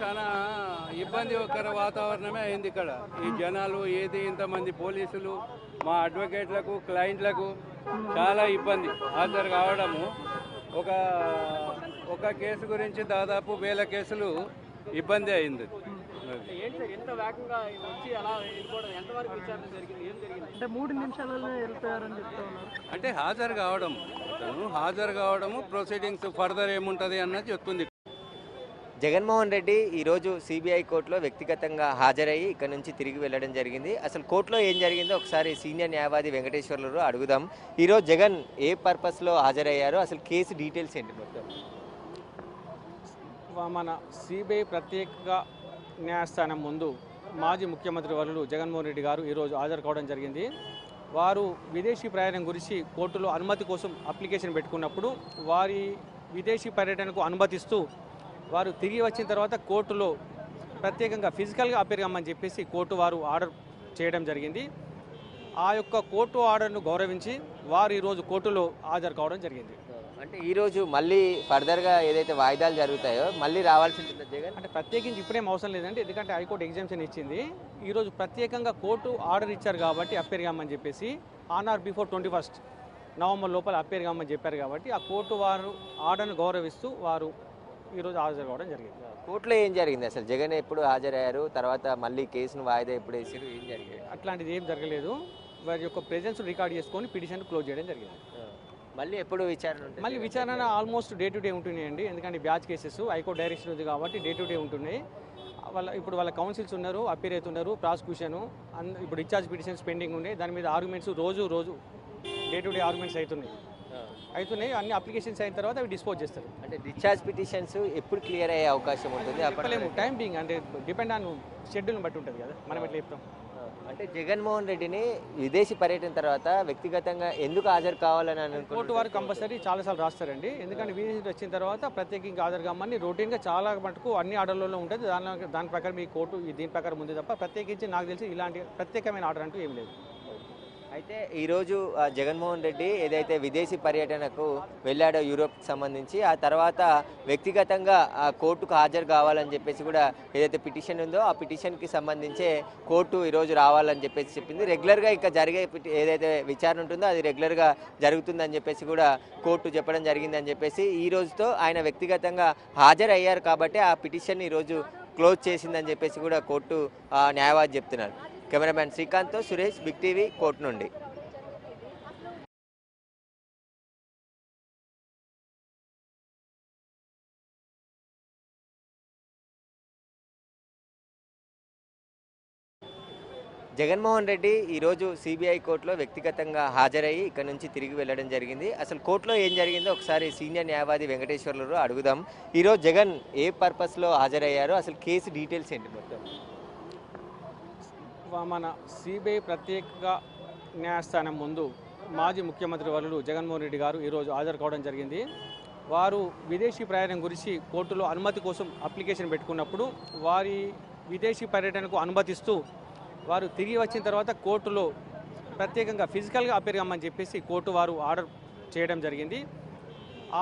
చాలా ఇబ్బందికర వాతావరణమే అయింది ఇక్కడ. ఈ జనాలు ఏది ఇంతమంది పోలీసులు మా అడ్వకేట్లకు క్లయింట్లకు చాలా ఇబ్బంది హాజరు కావడము. ఒక ఒక కేసు గురించి దాదాపు 1000 కేసులు ఇబ్బంది అయింది. అంటే 3 నిమిషాలలో వెళ్తారని చెప్తా ఉన్నారు. అంటే హాజరు కావడం, అతను హాజరు కావడము, ప్రొసీడింగ్స్ ఫర్దర్ ఏముంటుంది అన్నది చెప్తుంది. జగన్మోహన్ రెడ్డి ఈరోజు సిబిఐ కోర్టులో వ్యక్తిగతంగా హాజరయ్యి ఇక్కడ నుంచి తిరిగి వెళ్ళడం జరిగింది. అసలు కోర్టులో ఏం జరిగిందో ఒకసారి సీనియర్ న్యాయవాది వెంకటేశ్వర్లు అడుగుదాం. ఈరోజు జగన్ ఏ పర్పస్లో హాజరయ్యారో, అసలు కేసు డీటెయిల్స్ ఏంటి మొత్తం? మన సిబిఐ ప్రత్యేక న్యాయస్థానం ముందు మాజీ ముఖ్యమంత్రి వర్యులు జగన్మోహన్ రెడ్డి గారు ఈరోజు హాజరు కావడం జరిగింది. వారు విదేశీ ప్రయాణం గురించి కోర్టులో అనుమతి కోసం అప్లికేషన్ పెట్టుకున్నప్పుడు వారి విదేశీ పర్యటనకు అనుమతిస్తూ వారు తిరిగి వచ్చిన తర్వాత కోర్టులో ప్రత్యేకంగా ఫిజికల్గా అపేర్ కమ్మని చెప్పేసి కోర్టు వారు ఆర్డర్ చేయడం జరిగింది. ఆ యొక్క కోర్టు ఆర్డర్ను గౌరవించి వారు ఈరోజు కోర్టులో హాజరు కావడం జరిగింది. అంటే ఈరోజు మళ్ళీ ఫర్దర్గా ఏదైతే వాయిదాలు జరుగుతాయో మళ్ళీ రావాల్సి ఉంటుంది జగన్? అంటే ప్రత్యేకించి ఇప్పుడేం అవసరం లేదండి, ఎందుకంటే హైకోర్టు ఎగ్జామ్షన్ ఇచ్చింది. ఈరోజు ప్రత్యేకంగా కోర్టు ఆర్డర్ ఇచ్చారు కాబట్టి అపేర్ కమ్మని చెప్పేసి ఆన్ ఆర్ బిఫోర్ 21 నవంబర్ లోపల అపేర్ కమ్మని చెప్పారు కాబట్టి ఆ కోర్టు వారు ఆర్డర్ను గౌరవిస్తూ వారు ఈరోజు హాజరు కావడం జరిగింది. కోర్టులో ఏం జరిగింది అసలు? జగన్ ఎప్పుడు హాజరయ్యారు, తర్వాత మళ్ళీ కేసును వాయిదా ఎప్పుడు వేసారు, ఏం జరిగింది? అట్లాంటిది ఏం జరగలేదు. వారి యొక్క ప్రెజెన్స్ రికార్డ్ చేసుకొని పిటిషన్ క్లోజ్ చేయడం జరిగింది. మళ్ళీ ఎప్పుడు విచారణ ఉంటుంది? మళ్ళీ విచారణ ఆల్మోస్ట్ డే టు డే ఉంటున్నాయండి, ఎందుకంటే బ్యాచ్ కేసెస్ హైకోర్టు డైరెక్షన్ ఉంది కాబట్టి డే టు డే ఉంటున్నాయి. ఇప్పుడు వాళ్ళ కౌన్సిల్స్ ఉన్నారు, అపీర్ అవుతున్నారు, ప్రాసిక్యూషన్ ఇప్పుడు డిశ్చార్జ్ పిటిషన్స్ పెండింగ్ ఉన్నాయి. దాని మీద ఆర్గ్యుమెంట్స్ రోజు డే టు డే ఆర్గ్యుమెంట్స్ అవుతున్నాయి. అన్ని అప్లికేషన్స్ అయిన తర్వాత అవి డిస్పోజ్ చేస్తారు. అంటే డిశ్చార్జ్ పిటిషన్స్ ఎప్పుడు క్లియర్ అయ్యే అవకాశం ఉంటుంది? చెప్పలేము, టైం బీయింగ్ అంటే డిపెండ్ ఆన్ షెడ్యూల్ని బట్టి ఉంటుంది కదా, మనం ఎట్లా చెప్తాం. అంటే జగన్మోహన్ రెడ్డిని విదేశీ పర్యటన తర్వాత వ్యక్తిగతంగా ఎందుకు హాజరు కావాలని అనుకుంటున్నారు? కోర్టు వారు కంపల్సరీ చాలాసార్లు రాస్తారండి, ఎందుకంటే విదేశీ వచ్చిన తర్వాత ప్రత్యేకంగా హాజరు కమ్మని రొటీన్గా చాలా మటుకు అన్ని ఆర్డర్లలో ఉంటుంది. దాని ప్రకారం ఈ కోర్టు దీని ప్రకారం ఉంది తప్ప ప్రత్యేకించి నాకు తెలిసి ఇలాంటి ప్రత్యేకమైన ఆర్డర్ అంటూ ఏం లేదు. అయితే ఈరోజు జగన్మోహన్ రెడ్డి ఏదైతే విదేశీ పర్యటనకు వెళ్ళాడో యూరోప్కి సంబంధించి, ఆ తర్వాత వ్యక్తిగతంగా ఆ కోర్టుకు హాజరు కావాలని చెప్పేసి కూడా ఏదైతే పిటిషన్ ఉందో ఆ పిటిషన్కి సంబంధించే కోర్టు ఈరోజు రావాలని చెప్పేసి చెప్పింది. రెగ్యులర్గా ఇక జరిగే ఏదైతే విచారణ ఉంటుందో అది రెగ్యులర్గా జరుగుతుందని చెప్పేసి కూడా కోర్టు చెప్పడం జరిగిందని చెప్పేసి ఈ రోజుతో ఆయన వ్యక్తిగతంగా హాజరయ్యారు కాబట్టి ఆ పిటిషన్ ఈరోజు క్లోజ్ చేసిందని చెప్పేసి కూడా కోర్టు న్యాయవాది చెప్తున్నారు. కెమెరామ్యాన్ శ్రీకాంత్తో సురేష్, బిగ్ టీవీ, కోర్టు నుండి. జగన్మోహన్ రెడ్డి ఈరోజు సిబిఐ కోర్టులో వ్యక్తిగతంగా హాజరయ్యి ఇక్కడ నుంచి తిరిగి వెళ్ళడం జరిగింది. అసలు కోర్టులో ఏం జరిగిందో ఒకసారి సీనియర్ న్యాయవాది వెంకటేశ్వర్లు అడుగుదాం. ఈరోజు జగన్ ఏ పర్పస్లో హాజరయ్యారో, అసలు కేసు డీటెయిల్స్ ఏంటి మొత్తం? మన సిబిఐ ప్రత్యేక న్యాయస్థానం ముందు మాజీ ముఖ్యమంత్రి వర్యులు జగన్మోహన్ రెడ్డి గారు ఈరోజు హాజరు కావడం జరిగింది. వారు విదేశీ ప్రయాణం గురించి కోర్టులో అనుమతి కోసం అప్లికేషన్ పెట్టుకున్నప్పుడు వారి విదేశీ పర్యటనకు అనుమతిస్తూ వారు తిరిగి వచ్చిన తర్వాత కోర్టులో ప్రత్యేకంగా ఫిజికల్గా అపేర్ కమ్మని చెప్పేసి కోర్టు వారు ఆర్డర్ చేయడం జరిగింది.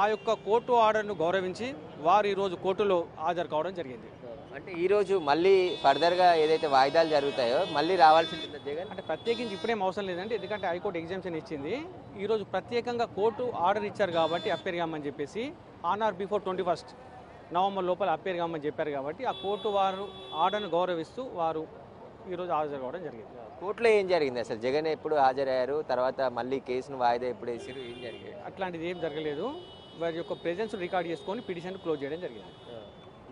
ఆ యొక్క కోర్టు ఆర్డర్ను గౌరవించి వారు ఈరోజు కోర్టులో హాజరు కావడం జరిగింది. అంటే ఈరోజు మళ్ళీ ఫర్దర్గా ఏదైతే వాయిదాలు జరుగుతాయో మళ్ళీ రావాల్సి ఉంటుంది జగన్? అంటే ప్రత్యేకించి ఇప్పుడేం అవసరం లేదండి, ఎందుకంటే హైకోర్టు ఎగ్జామ్షన్ ఇచ్చింది. ఈరోజు ప్రత్యేకంగా కోర్టు ఆర్డర్ ఇచ్చారు కాబట్టి అపేర్ కమ్మని చెప్పేసి ఆన్ ఆర్ బిఫోర్ 21 నవంబర్ లోపల అపేర్ కమ్మని చెప్పారు కాబట్టి ఆ కోర్టు వారు ఆర్డర్ను గౌరవిస్తూ వారు ఈరోజు హాజరు కావడం జరిగింది. కోర్టులో ఏం జరిగింది అసలు? జగన్ ఎప్పుడు హాజరయ్యారు, తర్వాత మళ్ళీ కేసును వాయిదా ఎప్పుడు వేసారు, ఏం జరిగింది? అట్లాంటిది ఏం జరగలేదు. వారి యొక్క ప్రెజెన్స్ రికార్డ్ చేసుకొని పిటిషన్ క్లోజ్ చేయడం జరిగింది.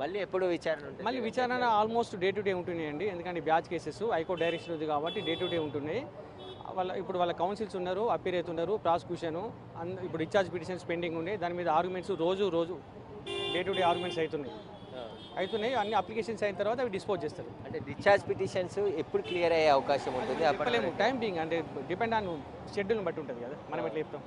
మళ్ళీ ఎప్పుడు విచారణ ఉంటుంది? మళ్ళీ విచారణ ఆల్మోస్ట్ డే టు డే ఉంటున్నాయండి, ఎందుకంటే బ్యాచ్ కేసెస్ హైకోర్టు డైరెక్షన్ ఉంది కాబట్టి డే టు డే ఉంటున్నాయి. ఇప్పుడు వాళ్ళ కౌన్సిల్స్ ఉన్నారు, అపీర్ అవుతున్నారు, ప్రాసిక్యూషన్ ఇప్పుడు డిశ్చార్జ్ పిటిషన్స్ పెండింగ్ ఉన్నాయి. దాని మీద ఆర్గ్యుమెంట్స్ రోజు డే టు డే ఆర్గ్యుమెంట్స్ అవుతున్నాయి. అన్ని అప్లికేషన్స్ అయిన తర్వాత అవి డిస్పోజ్ చేస్తారు. అంటే డిశ్చార్జ్ పిటిషన్స్ ఎప్పుడు క్లియర్ అయ్యే అవకాశం ఉంటుంది? చెప్పలేము, టైం బీయింగ్ అంటే డిపెండ్ ఆన్ షెడ్యూల్ని బట్టి ఉంటుంది కదా, మనం ఎట్లా చెప్తాం.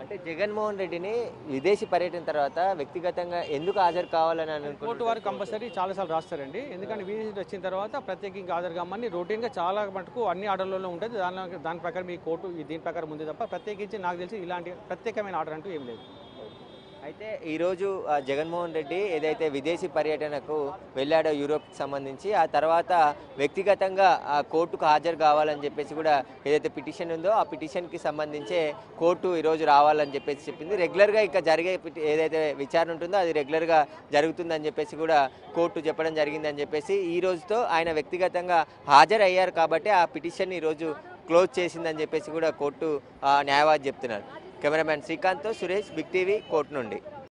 అంటే జగన్మోహన్ రెడ్డిని విదేశీ పర్యటన తర్వాత వ్యక్తిగతంగా ఎందుకు హాజరు కావాలని అనుకుంటున్నారు? కోర్టు వారు కంపల్సరీ చాలాసార్లు రాస్తారండి, ఎందుకంటే విదేశీ వచ్చిన తర్వాత ప్రత్యేకంగా హాజరు కమ్మని రొటీన్గా చాలా మటుకు అన్ని ఆర్డర్లలో ఉంటుంది. దాని ప్రకారం ఈ కోర్టు దీని ప్రకారం ఉంది తప్ప ప్రత్యేకించి నాకు తెలిసి ఇలాంటి ప్రత్యేకమైన ఆర్డర్ అంటూ ఏం లేదు. అయితే ఈరోజు జగన్మోహన్ రెడ్డి ఏదైతే విదేశీ పర్యటనకు వెళ్ళాడో యూరోప్కి సంబంధించి ఆ తర్వాత వ్యక్తిగతంగా ఆ కోర్టుకు హాజరు కావాలని చెప్పేసి కూడా ఏదైతే పిటిషన్ ఉందో ఆ పిటిషన్కి సంబంధించే కోర్టు ఈరోజు రావాలని చెప్పేసి చెప్పింది. రెగ్యులర్గా ఇక జరిగే ఏదైతే విచారణ ఉంటుందో అది రెగ్యులర్గా జరుగుతుందని చెప్పేసి కూడా కోర్టు చెప్పడం జరిగిందని చెప్పేసి ఈ రోజుతో ఆయన వ్యక్తిగతంగా హాజరయ్యారు కాబట్టి ఆ పిటిషన్ ఈరోజు క్లోజ్ చేసిందని చెప్పేసి కూడా కోర్టు న్యాయవాది చెప్తున్నారు. కెమెరామ్యాన్ శ్రీకాంత్తో సురేష్, బిగ్ టీవీ, కోర్టు నుండి.